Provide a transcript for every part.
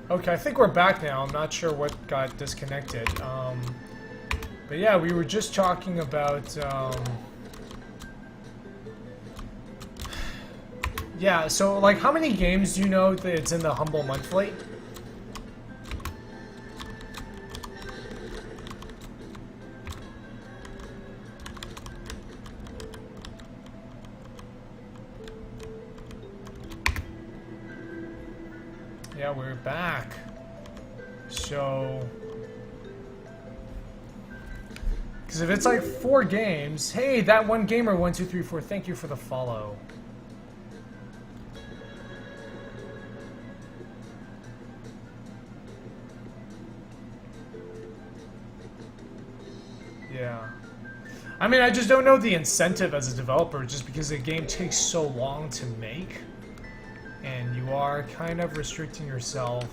Okay, I think we're back now. I'm not sure what got disconnected. But yeah, we were just talking about... yeah, so like how many games do you know that it's in the Humble Monthly? Yeah, we're back. So... because if it's like 4 games... Hey, that one gamer1234, thank you for the follow. Yeah. I mean, I just don't know the incentive as a developer just because the game takes so long to make. And you are kind of restricting yourself.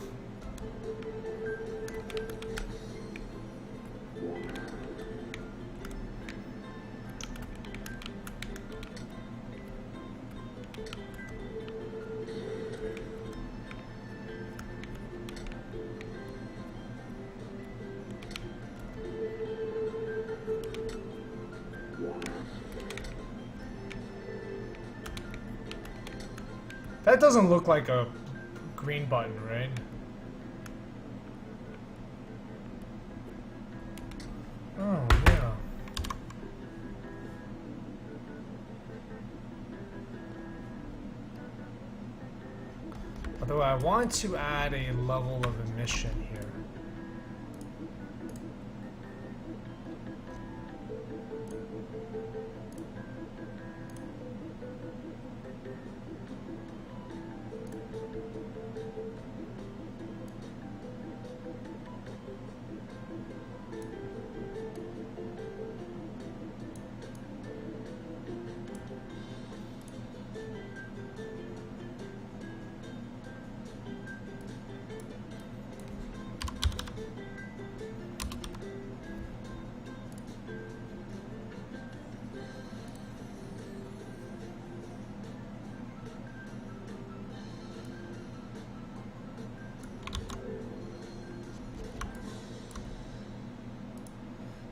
That doesn't look like a green button, right? Oh, yeah. Although I want to add a level of emission here.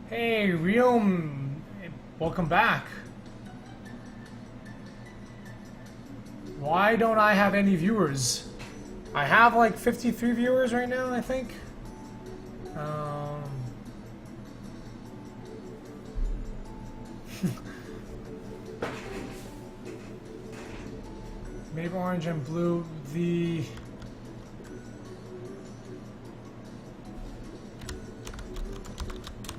Hey, Realm, welcome back. Why don't I have any viewers? I have like 53 viewers right now, I think. Maybe orange and blue,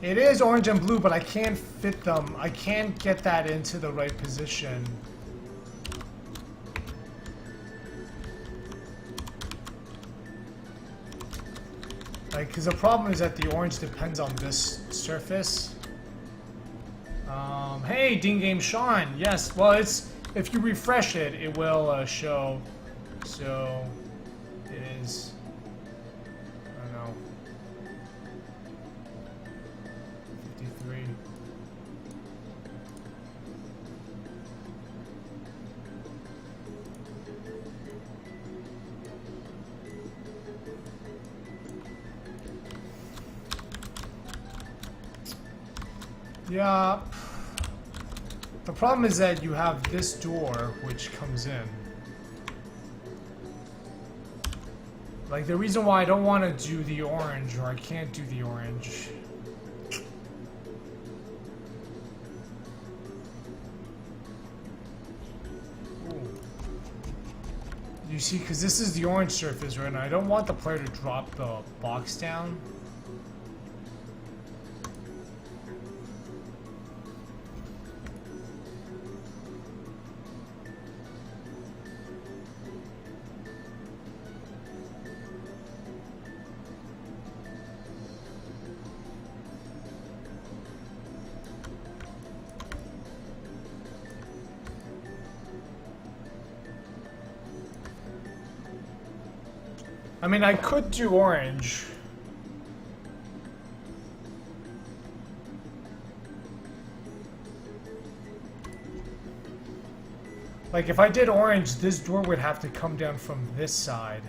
It is orange and blue, but I can't fit them. I can't get that into the right position. Like, because the problem is that the orange depends on this surface. Hey, Ding Game Sean. Yes, well, it's if you refresh it, it will show. So it is. I don't know. 53. Yeah. The problem is that you have this door which comes in. Like, the reason why I don't want to do the orange, or I can't do the orange. Ooh. You see, because this is the orange surface right now. I don't want the player to drop the box down. I mean, I could do orange. Like, if I did orange, this door would have to come down from this side.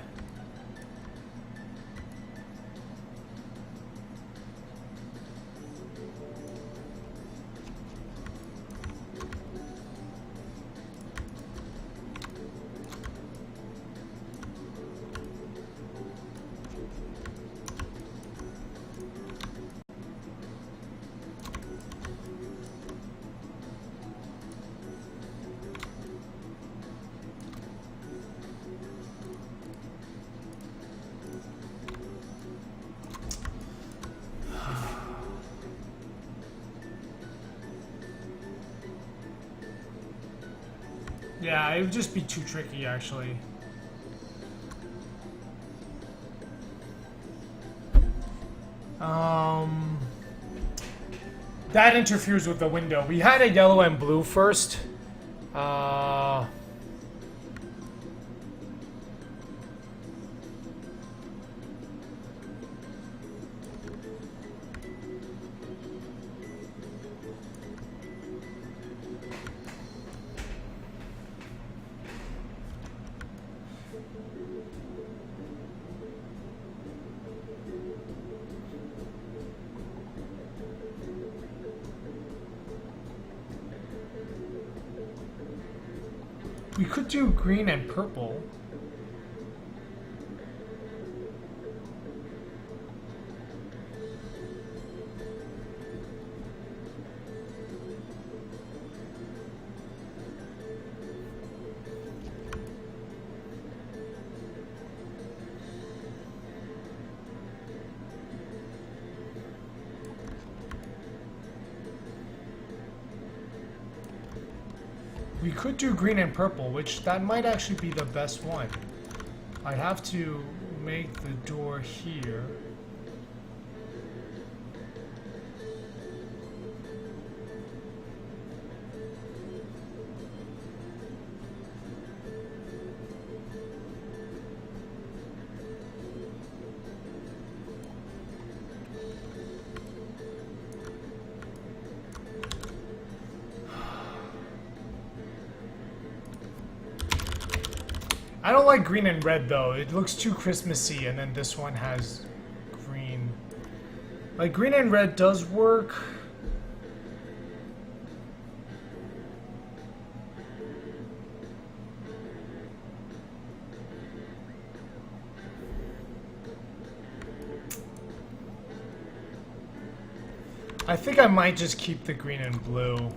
Yeah, it would just be too tricky, actually. That interferes with the window. We had a yellow and blue first. We could do green and purple. We could do green and purple, which that might actually be the best one. I'd have to make the door here. I don't like green and red though. It looks too Christmassy, and then this one has green. Like green and red does work. I think I might just keep the green and blue.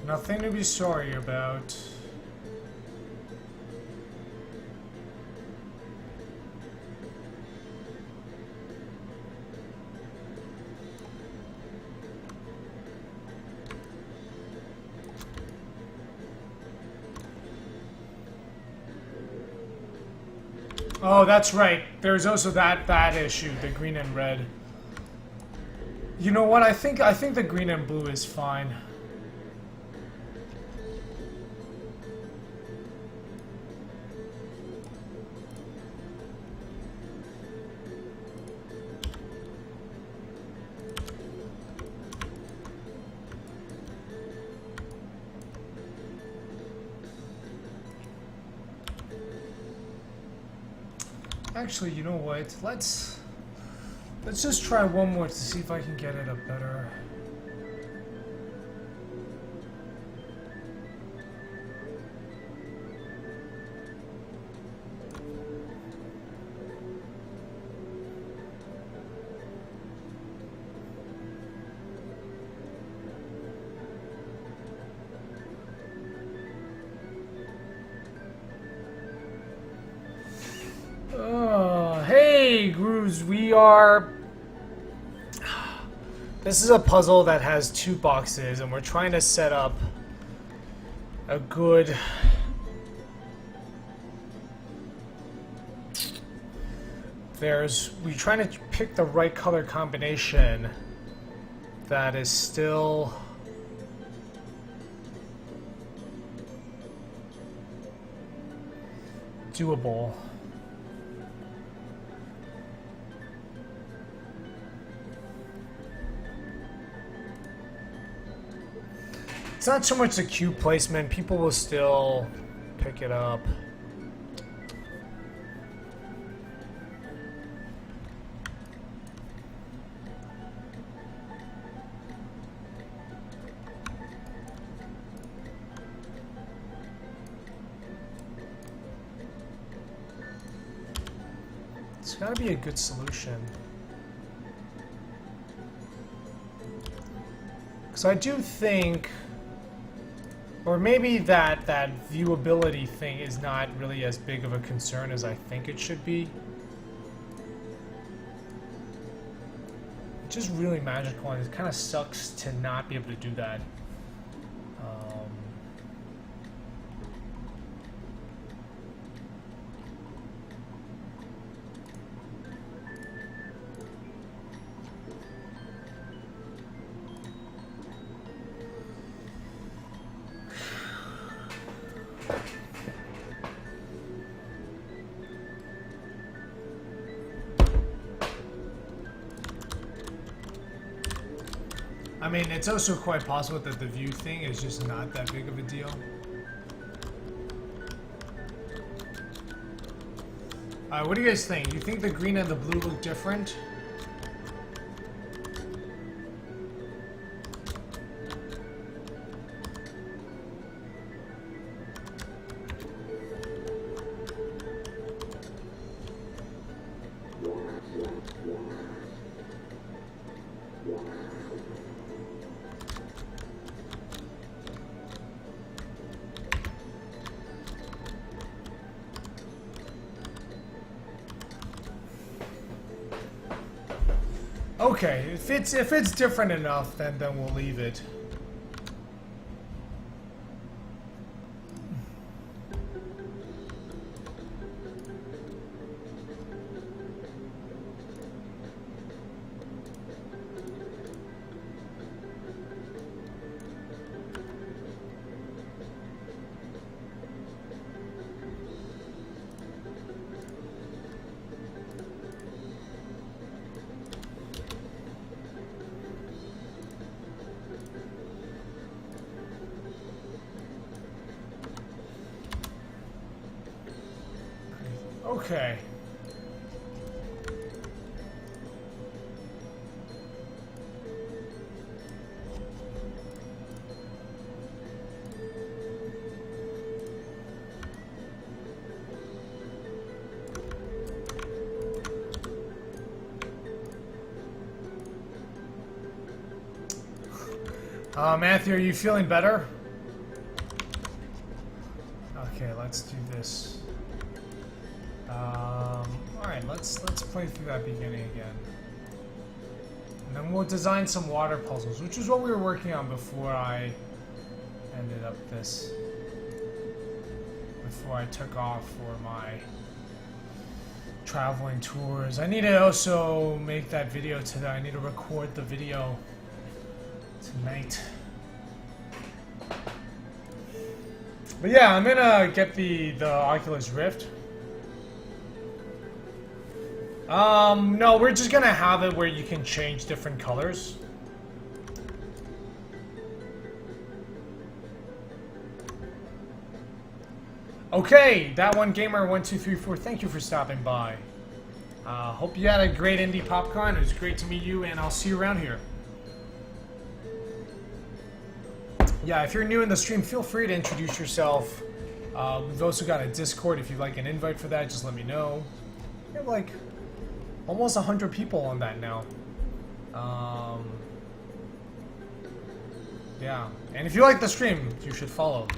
Nothing to be sorry about. Oh, that's right. There's also that issue, the green and red. You know what? I think the green and blue is fine. Actually, you know what? Let's just try one more to see if I can get it a better. Hey, Grooves, we are... This is a puzzle that has 2 boxes, and we're trying to set up a good... We're trying to pick the right color combination that is still... doable. It's not so much the cube placement, people will still pick it up. It's gotta be a good solution. Because I do think, or maybe that viewability thing is not really as big of a concern as I think it should be. It's just really magical, and it kind of sucks to not be able to do that. I mean, it's also quite possible that the view thing is just not that big of a deal. What do you guys think? Do you think the green and the blue look different? Okay, if it's different enough, then we'll leave it. Okay. Matthew, are you feeling better? Okay, let's do this. Alright, let's play through that beginning again. And then we'll design some water puzzles, which is what we were working on before I ended up this. Before I took off for my traveling tours. I need to also make that video today. I need to record the video tonight. But yeah, I'm gonna get the Oculus Rift. No, we're just gonna have it where you can change different colors. Okay, that one gamer 1234. Thank you for stopping by. Hope you had a great indie popcorn. It was great to meet you, and I'll see you around here. Yeah, if you're new in the stream, feel free to introduce yourself. We've also got a Discord. If you'd like an invite for that, just let me know. We have like almost 100 people on that now. Yeah, and if you like the stream, you should follow.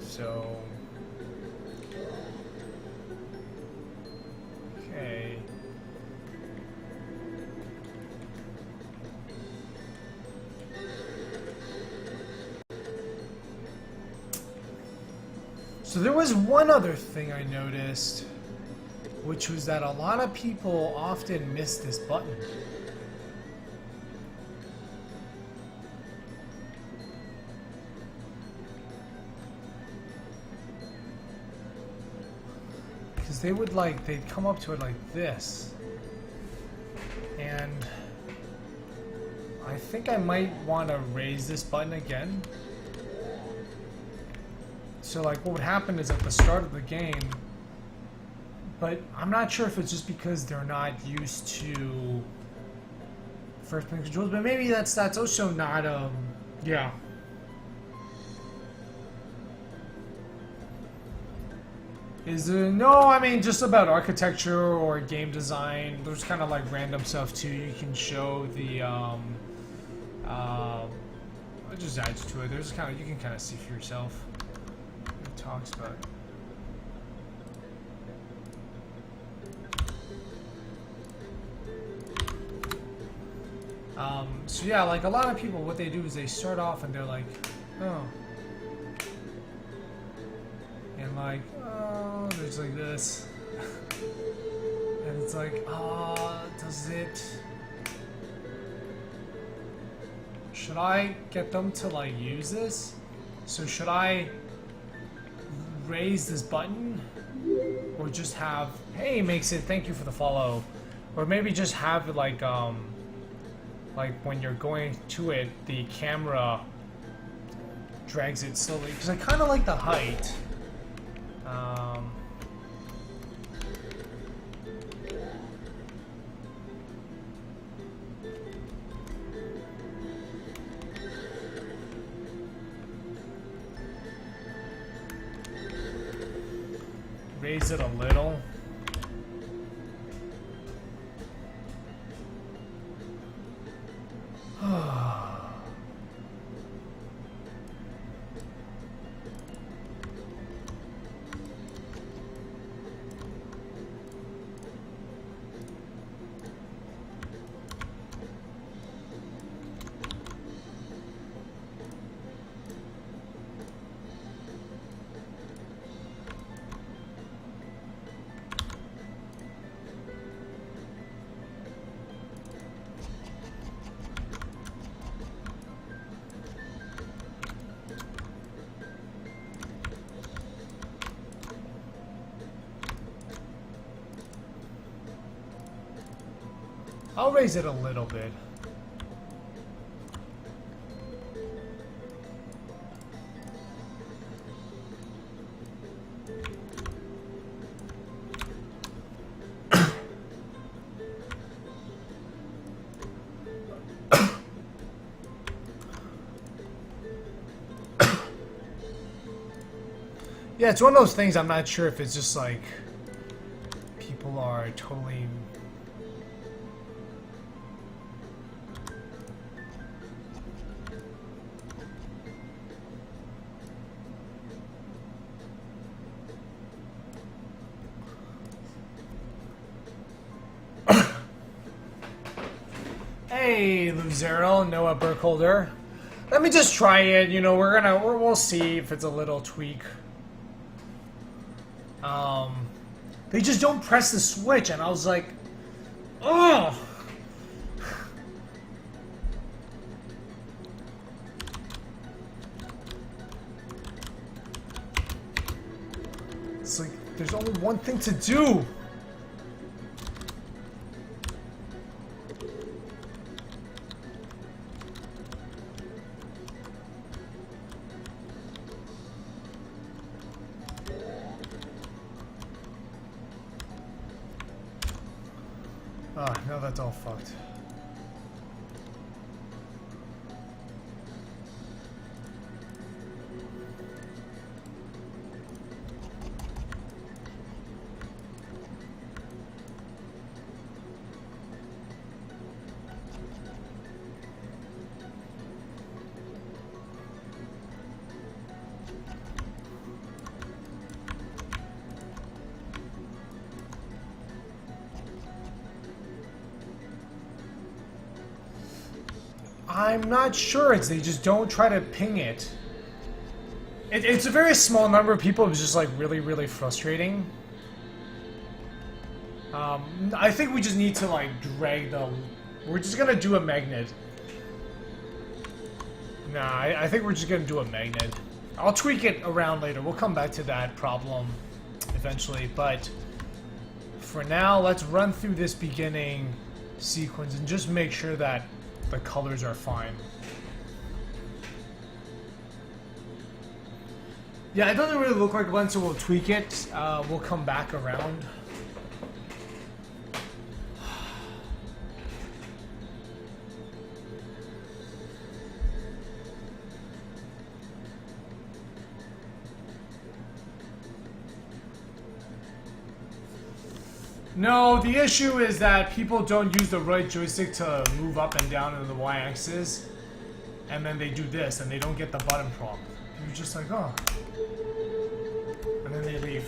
So, okay. So there was one other thing I noticed, which was that a lot of people often miss this button. Because they would they'd come up to it like this. And I think I might want to raise this button again. So like what would happen is at the start of the game, but I'm not sure if it's just because they're not used to first-person controls, but maybe that's also not, yeah. Is no, I mean just about architecture or game design. There's kind of like random stuff too. You can show the it just adds to it. There's kind of, you can kind of see for yourself what it talks about. So yeah, like a lot of people, what they do is they start off and they're like, oh, and like, oh, there's like this, and it's like, oh, does it? Should I get them to like use this? So should I raise this button, or just have, hey, makes it thank you for the follow, or maybe just have it like when you're going to it, the camera drags it slowly, because I kind of like the height. Raise it a little. I'll raise it a little bit. Yeah, it's one of those things I'm not sure if it's just like people are totally... Hey, Luzero, Noah Burkholder. Let me just try it. You know, we'll see if it's a little tweak. They just don't press the switch, and I was like, oh. It's like there's only one thing to do. Oh, now that's all fucked. I'm not sure. They just don't try to ping it. It's a very small number of people. It's just like really, really frustrating. I think we just need to like drag the... We're just gonna do a magnet. Nah, I think we're just gonna do a magnet. I'll tweak it around later. We'll come back to that problem eventually. But for now, let's run through this beginning sequence and just make sure that the colors are fine. Yeah, it doesn't really look like one, so we'll tweak it. We'll come back around. No, the issue is that people don't use the right joystick to move up and down in the y-axis, and then they do this, and they don't get the button prompt. You're just like, oh. And then they leave.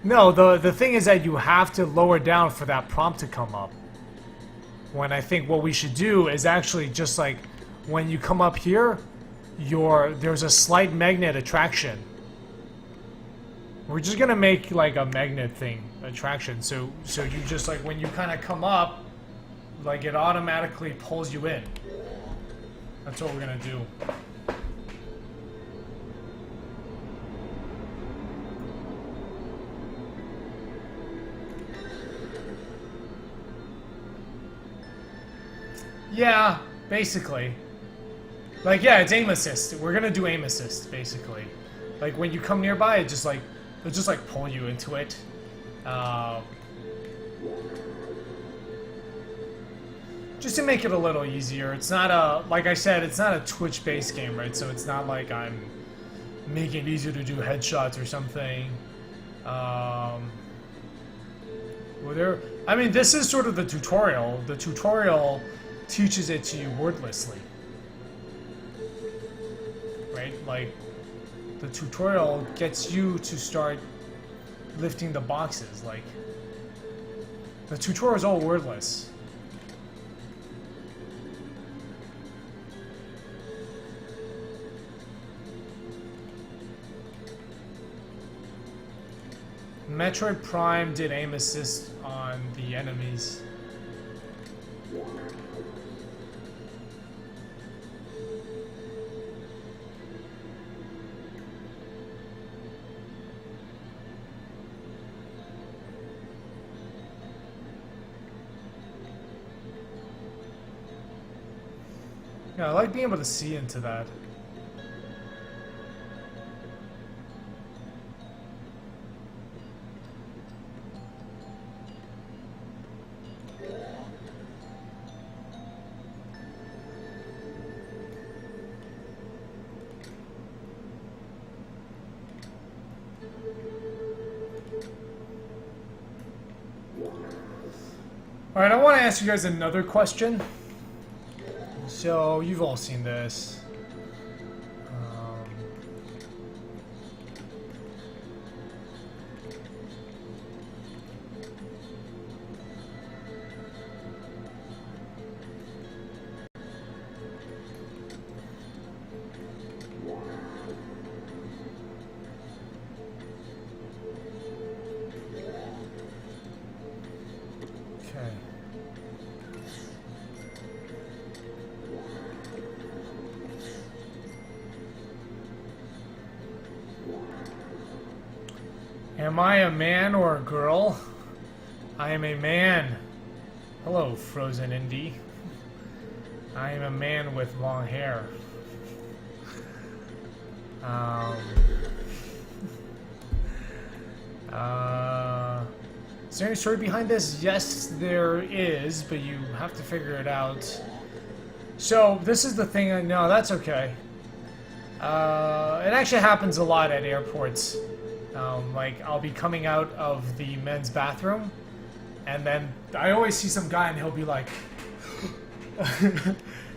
No, the thing is that you have to lower down for that prompt to come up. When I think what we should do is actually just like when you come up here, there's a slight magnet attraction. We're just gonna make like a magnet thing attraction. So you just like when you kind of come up, like it automatically pulls you in. That's what we're gonna do. Yeah, basically. Like, yeah, it's aim assist. We're gonna do aim assist, basically. Like, when you come nearby, it'll just like pull you into it. Just to make it a little easier. It's not like I said, it's not a Twitch-based game, right? So it's not like I'm making it easier to do headshots or something. I mean, this is sort of the tutorial. The tutorial teaches it to you wordlessly. Right? Like, the tutorial gets you to start lifting the boxes. Like, the tutorial is all wordless. Metroid Prime did aim assist on the enemies. Yeah, I like being able to see into that. Alright, I want to ask you guys another question. So, you've all seen this. Okay. Am I a man or a girl? I am a man. Hello, Frozen Indie. I am a man with long hair. Is there any story behind this? Yes, there is, but you have to figure it out. So, this is the thing. No, that's okay. It actually happens a lot at airports. Like, I'll be coming out of the men's bathroom, and then I always see some guy, and he'll be like,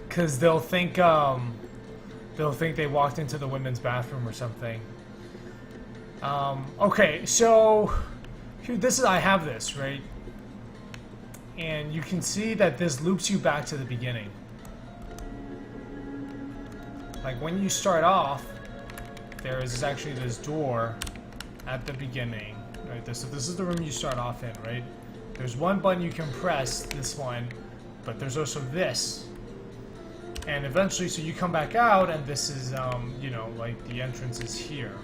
because they'll think they walked into the women's bathroom or something. Okay, so here, I have this, right? And you can see that this loops you back to the beginning. Like, when you start off, there is actually this door at the beginning, right? So this is the room you start off in, right? There's one button you can press, this one, but there's also this. And eventually, so you come back out, and this is, you know, like the entrance is here.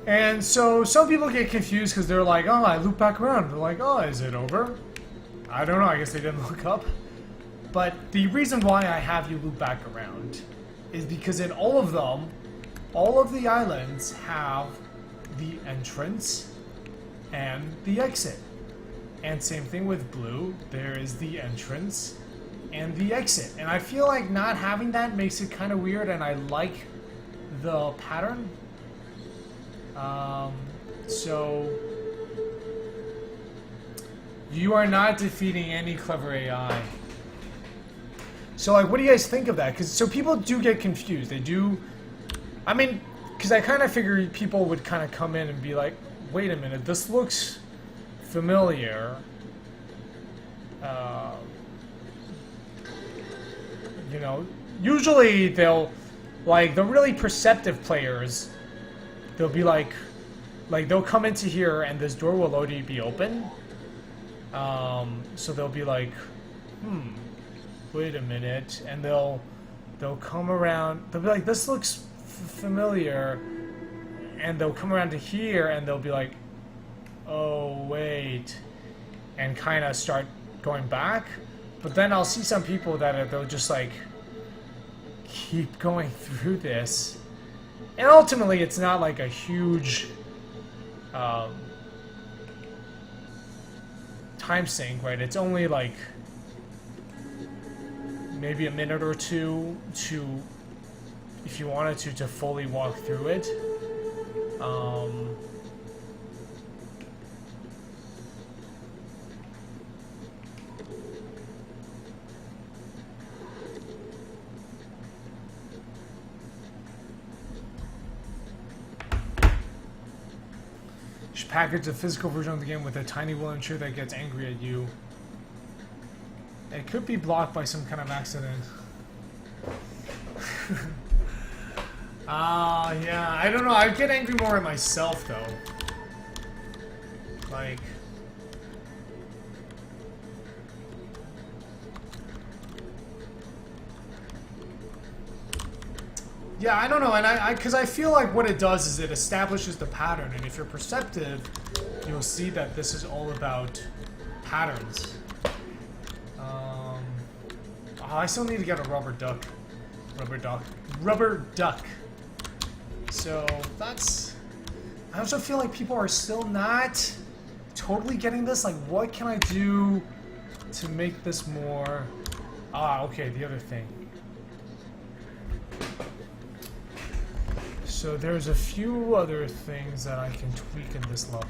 And so some people get confused because they're like, oh, I loop back around. They're like, oh, is it over? I don't know, I guess they didn't look up. But the reason why I have you loop back around is because in all of them, all of the islands have the entrance and the exit. And same thing with blue. There is the entrance and the exit. And I feel like not having that makes it kind of weird, and I like the pattern. So you are not defeating any clever AI. So like, what do you guys think of that? Because so people do get confused. They do. I mean, because I kind of figured people would kind of come in and be like, wait a minute, this looks familiar. You know, usually they'll, like, the really perceptive players, they'll be like they'll come into here and this door will already be open. So they'll be like, wait a minute, and they'll come around. They'll be like, this looks familiar, and they'll come around to here and they'll be like, oh wait, and kind of start going back. But then I'll see some people that they'll just like keep going through this, and ultimately it's not like a huge time sink, right? It's only like maybe a minute or two to, if you wanted to fully walk through it. You should package the physical version of the game with a tiny wheelchair that gets angry at you. It could be blocked by some kind of accident. Yeah, I don't know. I get angry more at myself, though. Like... yeah, I don't know, and because I feel like what it does is it establishes the pattern, and if you're perceptive, you'll see that this is all about patterns. Oh, I still need to get a rubber duck. Rubber duck. So that's... I also feel like people are still not totally getting this. Like, what can I do to make this more... okay, the other thing. So there's a few other things that I can tweak in this level.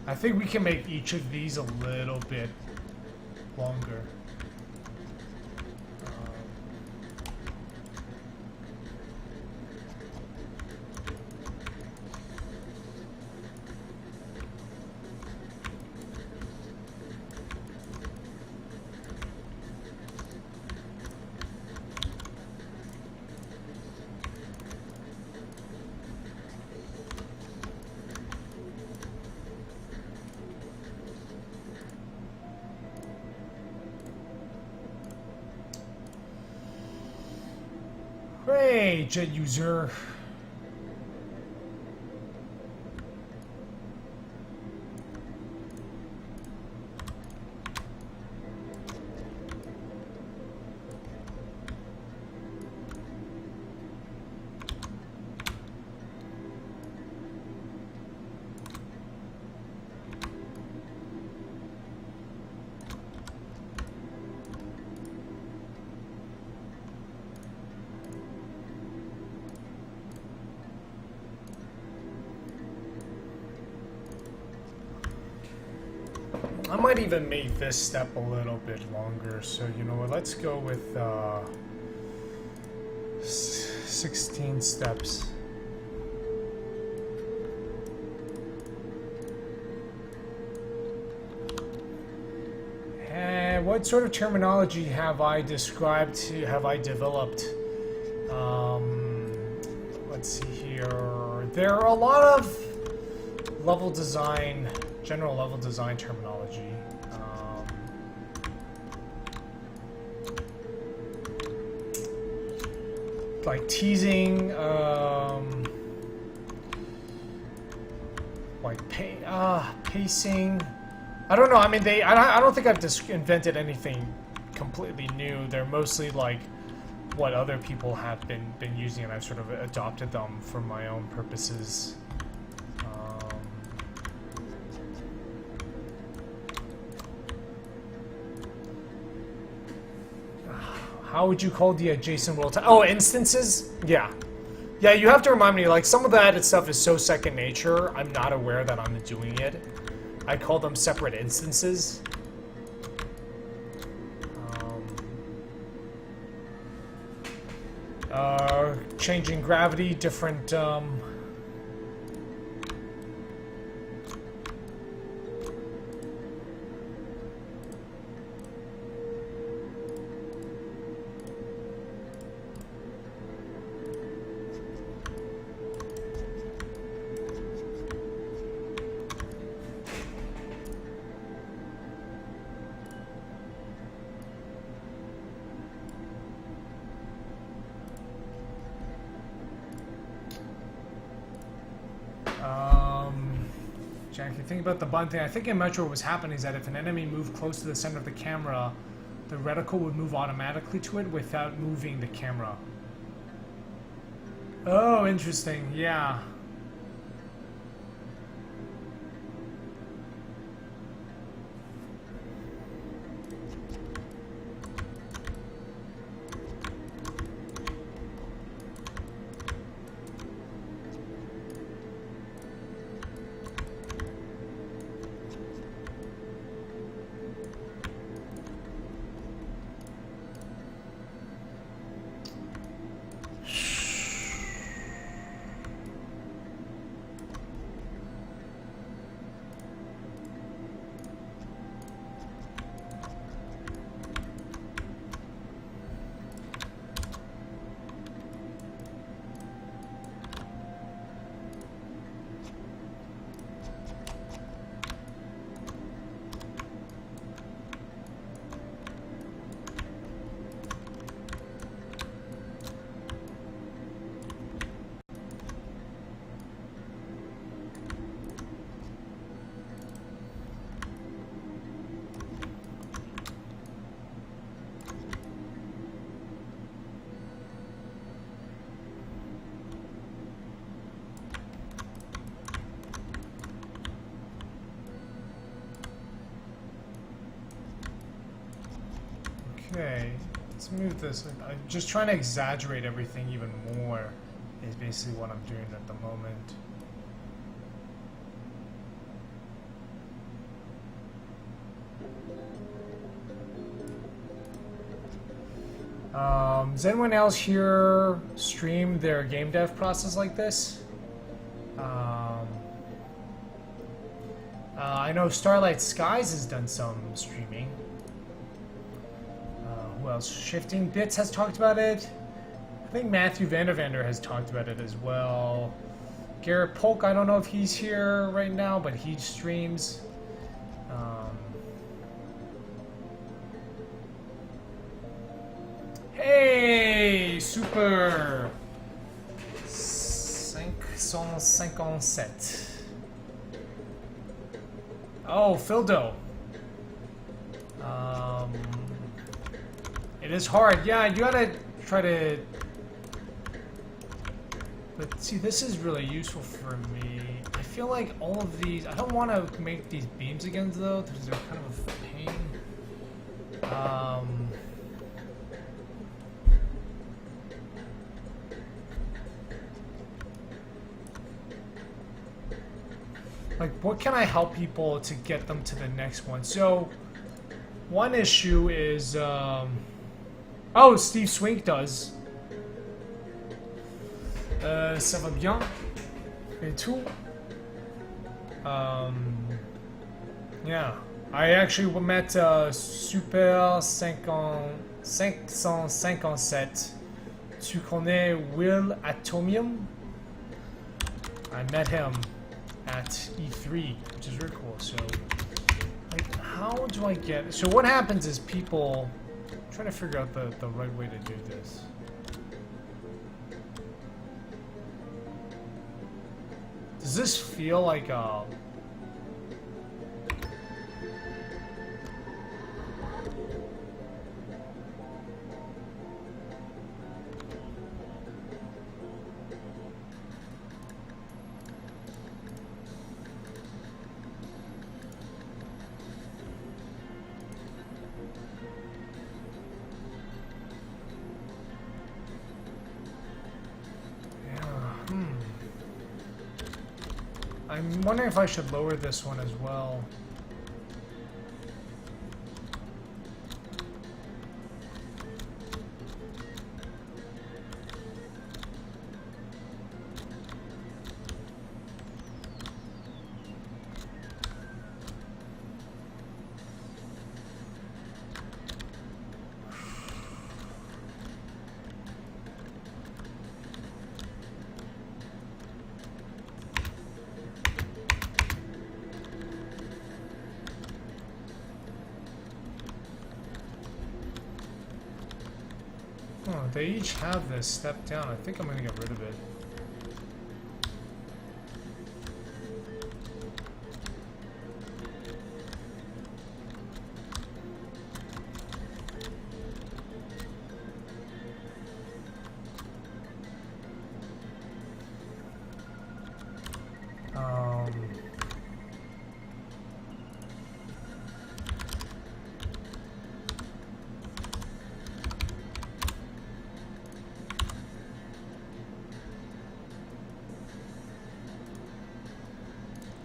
I think we can make each of these a little bit longer. Hey, Jet User. I might even make this step a little bit longer, so you know what, let's go with 16 steps. And what sort of terminology have I developed? Let's see here. There are a lot of level design, general level design terminology. Like teasing, Like pacing. I don't know. I mean, I don't think I've just invented anything completely new. They're mostly like what other people have been using, and I've sort of adopted them for my own purposes. How would you call the adjacent world? Oh, instances? Yeah. Yeah, you have to remind me, like, some of the added stuff is so second nature, I'm not aware that I'm doing it. I call them separate instances. Changing gravity, different, Jack, you think about the button thing. I think in Metro what was happening is that if an enemy moved close to the center of the camera, the reticle would move automatically to it without moving the camera. Oh, interesting. Yeah. Okay, let's move this. I'm just trying to exaggerate everything even more is basically what I'm doing at the moment. Does anyone else here stream their game dev process like this? I know Starlight Skies has done some streaming. Who else? Shifting Bits has talked about it. I think Matthew Vandervander has talked about it as well. Garrett Polk, I don't know if he's here right now, but he streams. Hey, super 557. Oh, Phildo. It is hard. Yeah, you gotta try to... But see, this is really useful for me. I feel like all of these... I don't want to make these beams again, though, because they're kind of a pain. Like, what can I help people to get them to the next one? So, one issue is... Oh, Steve Swink does. Ça va bien. Et tout. Yeah. I actually met Super 557. Tu connais Will Atomium? I met him at E3, which is really cool. So, like, how do I get... So what happens is people... I'm trying to figure out the right way to do this. Does this feel like a... I'm wondering if I should lower this one as well. Oh, they each have this step down. I think I'm gonna get rid of it.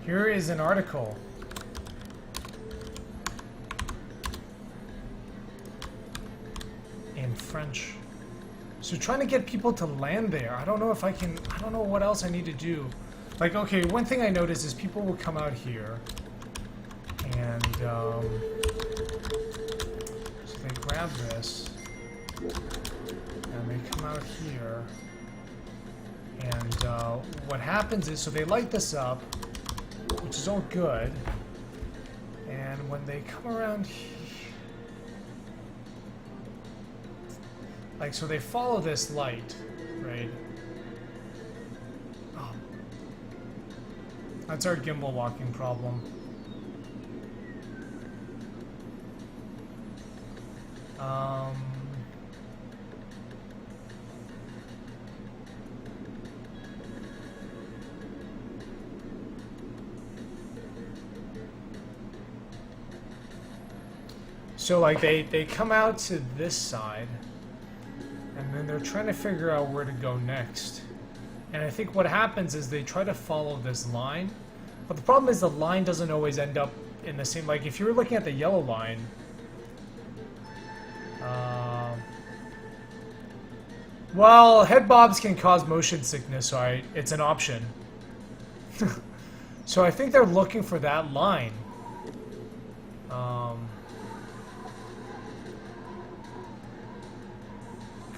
Here is an article. In French. So trying to get people to land there. I don't know if I can, I don't know what else I need to do. Like, okay, one thing I noticed is people will come out here. And, so they grab this. And they come out here. And, what happens is, so they light this up. Which is all good. And when they come around here, like, so they follow this light, right? Oh. That's our gimbal walking problem. So like they come out to this side and then they're trying to figure out where to go next. And I think what happens is they try to follow this line, but the problem is the line doesn't always end up in the same, like if you're looking at the yellow line, well, head bobs can cause motion sickness, right? It's an option. So I think they're looking for that line.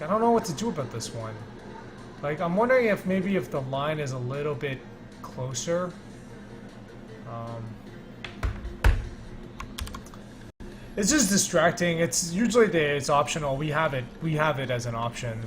I don't know what to do about this one. Like, I'm wondering if maybe if the line is a little bit closer. It's just distracting. It's usually it's optional. We have it as an option.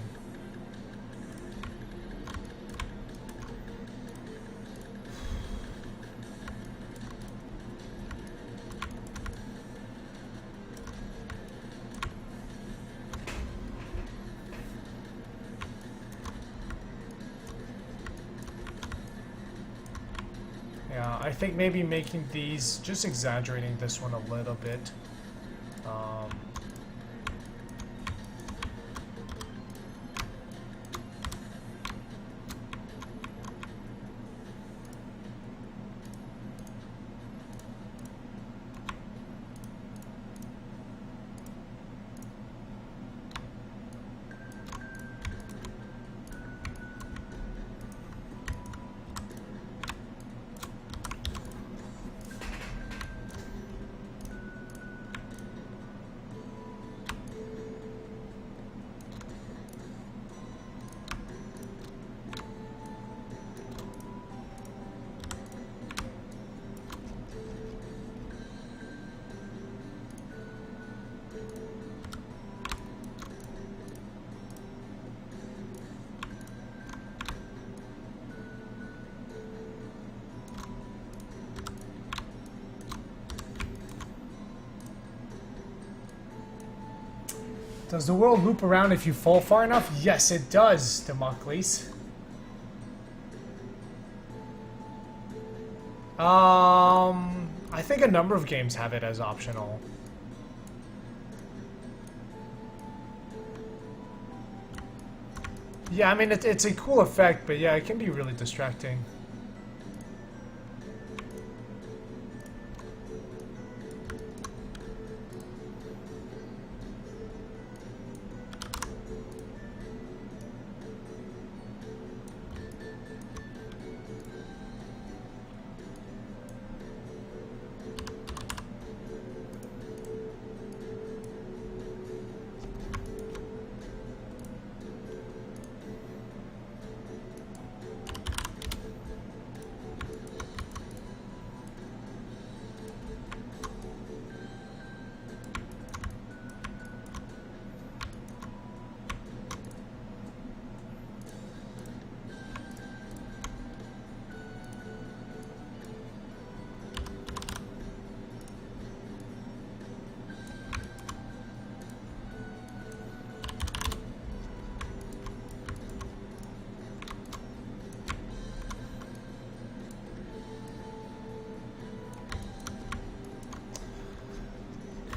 Yeah, I think maybe making these, just exaggerating this one a little bit. Does the world loop around if you fall far enough? Yes, it does, Democles. I think a number of games have it as optional. Yeah, I mean, it's a cool effect, but yeah, it can be really distracting.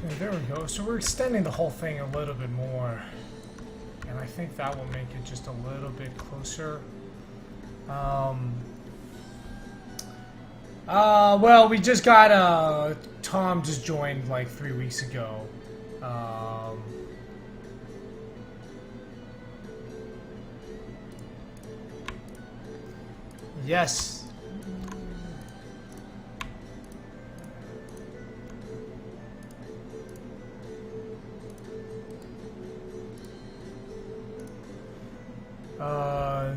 Okay, there we go. So we're extending the whole thing a little bit more. And I think that will make it just a little bit closer. Well, we just got, Tom just joined like 3 weeks ago. Yes.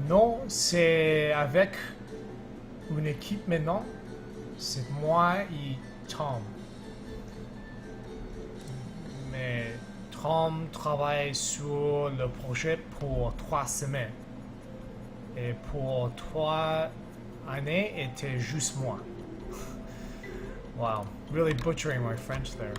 Non, c'est avec une équipe maintenant. C'est moi et Tom. Mais Tom travaille sur le projet pour 3 semaines. Et pour 3 années, était juste moi. Wow, really butchering my French there.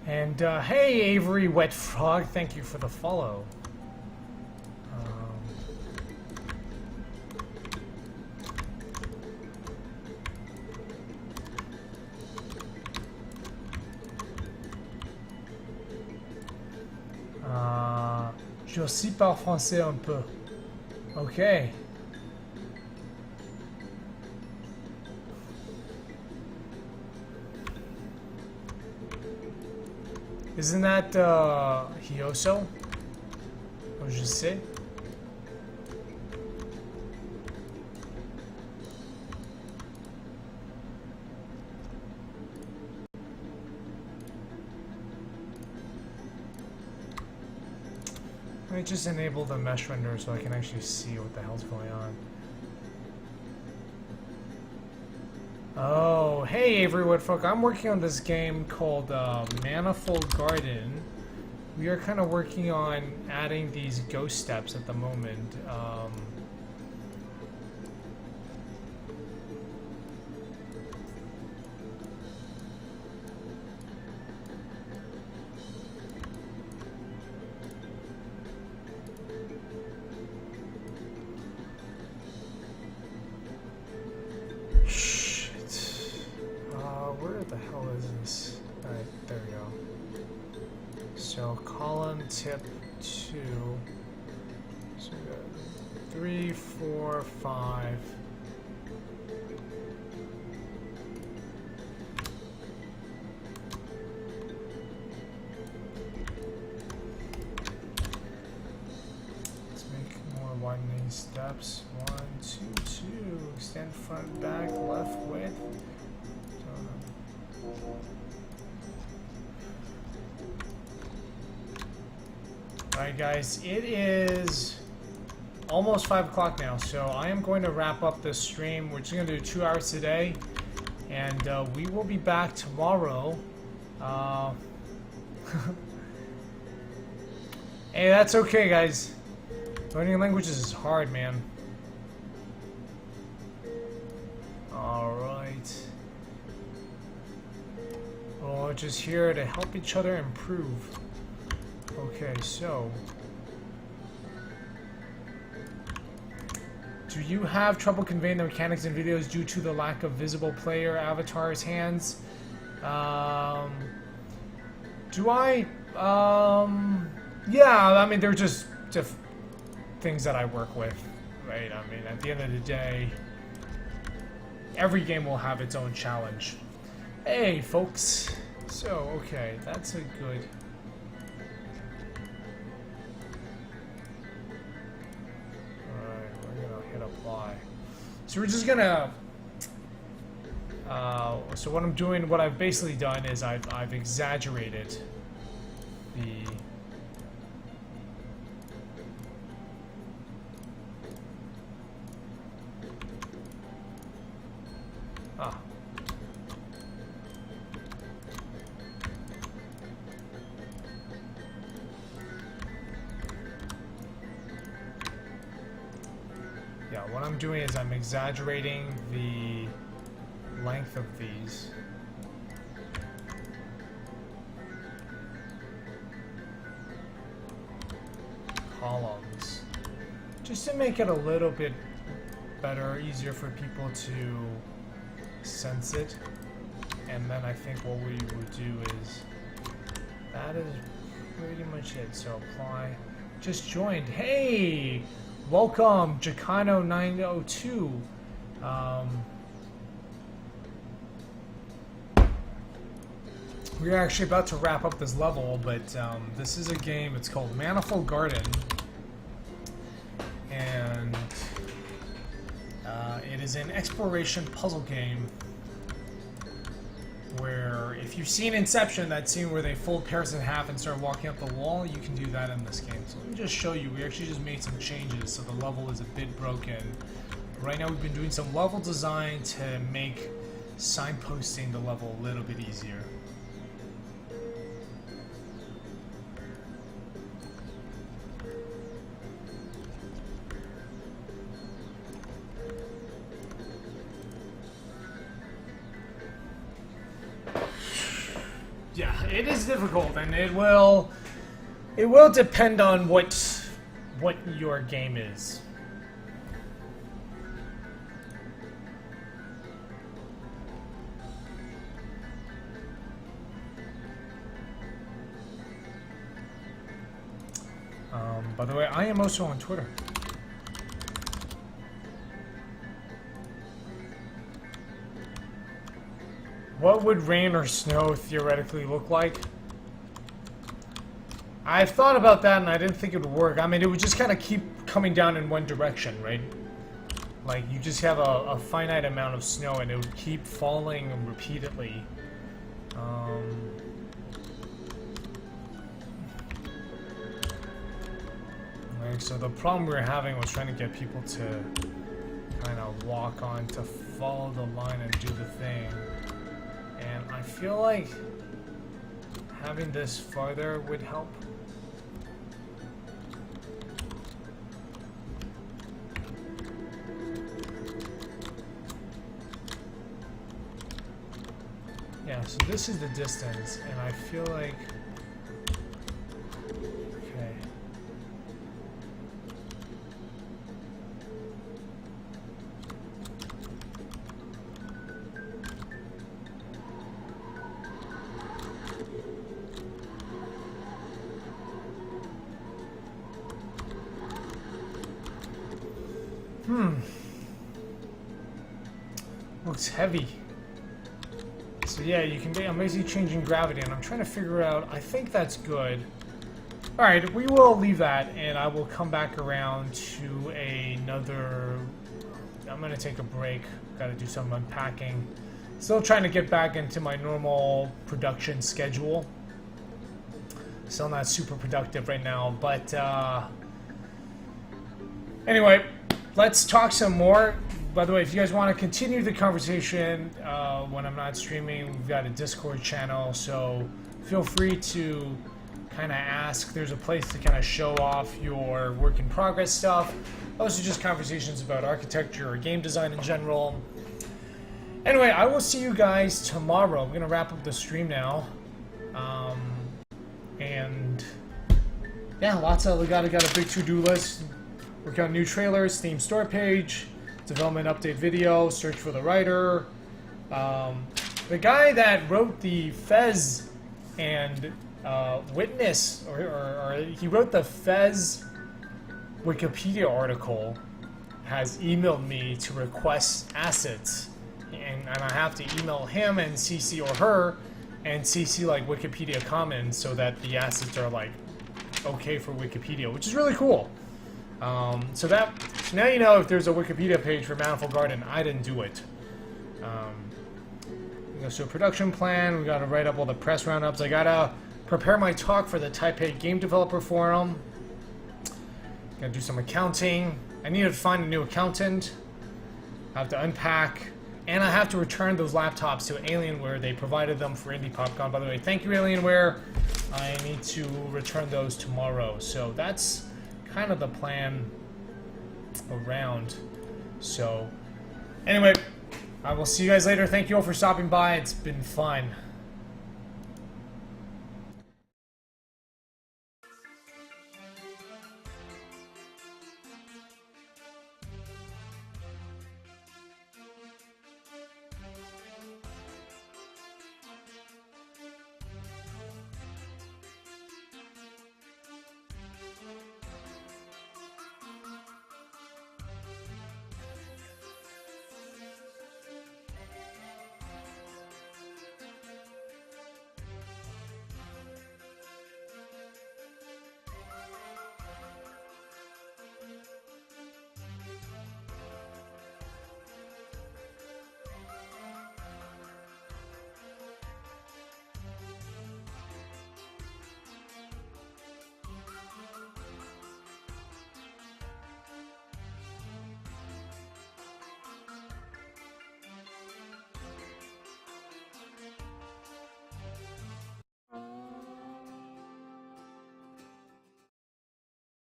And hey, Avery Wet Frog, thank you for the follow. Je aussi parle français un peu. Okay. Isn't that Hyoso? Or je sais? Let me just enable the mesh render so I can actually see what the hell's going on. Oh, hey Avery Woodfolk, I'm working on this game called Manifold Garden. We are kind of working on adding these ghost steps at the moment. So column tip 2. So we got 3, 4, 5. Let's make more widening steps. 1, 2, 2. Extend front, back, left, width. Alright guys, it is almost 5 o'clock now, so I am going to wrap up this stream. We're just going to do 2 hours today, and we will be back tomorrow. Hey, that's okay guys. Learning languages is hard, man. Alright. We're just here to help each other improve. Okay, so do you have trouble conveying the mechanics in videos due to the lack of visible player avatars' hands? Do I? Yeah, I mean, they're just things that I work with, right? I mean, at the end of the day, every game will have its own challenge. Hey, folks. So, okay, that's a good... apply. So we're just gonna so what I'm doing, what I've basically done is I've exaggerated the what I'm doing is I'm exaggerating the length of these. Columns. Just to make it a little bit better, easier for people to sense it. And then I think what we would do is, that is pretty much it. So apply. Just joined. Hey! Welcome, Jacano902. We're actually about to wrap up this level, but this is a game, it's called Manifold Garden. And it is an exploration puzzle game where, if you've seen Inception, that scene where they fold Paris in half and start walking up the wall, you can do that in this game. So let me just show you. We actually just made some changes, so the level is a bit broken. Right now we've been doing some level design to make signposting the level a little bit easier. Yeah, it is difficult, and it will depend on what your game is. By the way, I am also on Twitter. What would rain or snow theoretically look like? I've thought about that and I didn't think it would work. I mean, it would just kind of keep coming down in one direction, right? Like, you just have a finite amount of snow and it would keep falling repeatedly. Like, so the problem we were having was trying to get people to kind of walk on, to follow the line and do the thing. And I feel like having this farther would help. Yeah, so this is the distance, and I feel like... Okay. Looks heavy. So yeah, you can. I'm basically changing gravity, and I'm trying to figure out. I think that's good. All right, we will leave that, and I will come back around to another. I'm gonna take a break. Got to do some unpacking. Still trying to get back into my normal production schedule. Still not super productive right now, but anyway, let's talk some more. By the way, if you guys want to continue the conversation when I'm not streaming, we've got a Discord channel, so feel free to kind of ask. There's a place to kind of show off your work in progress stuff. Also just conversations about architecture or game design in general. Anyway, I will see you guys tomorrow. I'm going to wrap up the stream now. And yeah, we got a big to-do list. Work on new trailers, theme store page, development update video, search for the writer. The guy that wrote the Fez and Witness, or he wrote the Fez Wikipedia article, has emailed me to request assets. And I have to email him and CC or her and CC like Wikipedia Commons so that the assets are like okay for Wikipedia, which is really cool. So now you know if there's a Wikipedia page for Manifold Garden, I didn't do it. So production plan, we gotta write up all the press roundups. I gotta prepare my talk for the Taipei Game Developer Forum. Gotta do some accounting. I need to find a new accountant. I have to unpack. And I have to return those laptops to Alienware. They provided them for Indie PopCon. By the way, thank you, Alienware. I need to return those tomorrow. So that's kind of the plan around. So anyway, I will see you guys later. Thank you all for stopping by. It's been fun.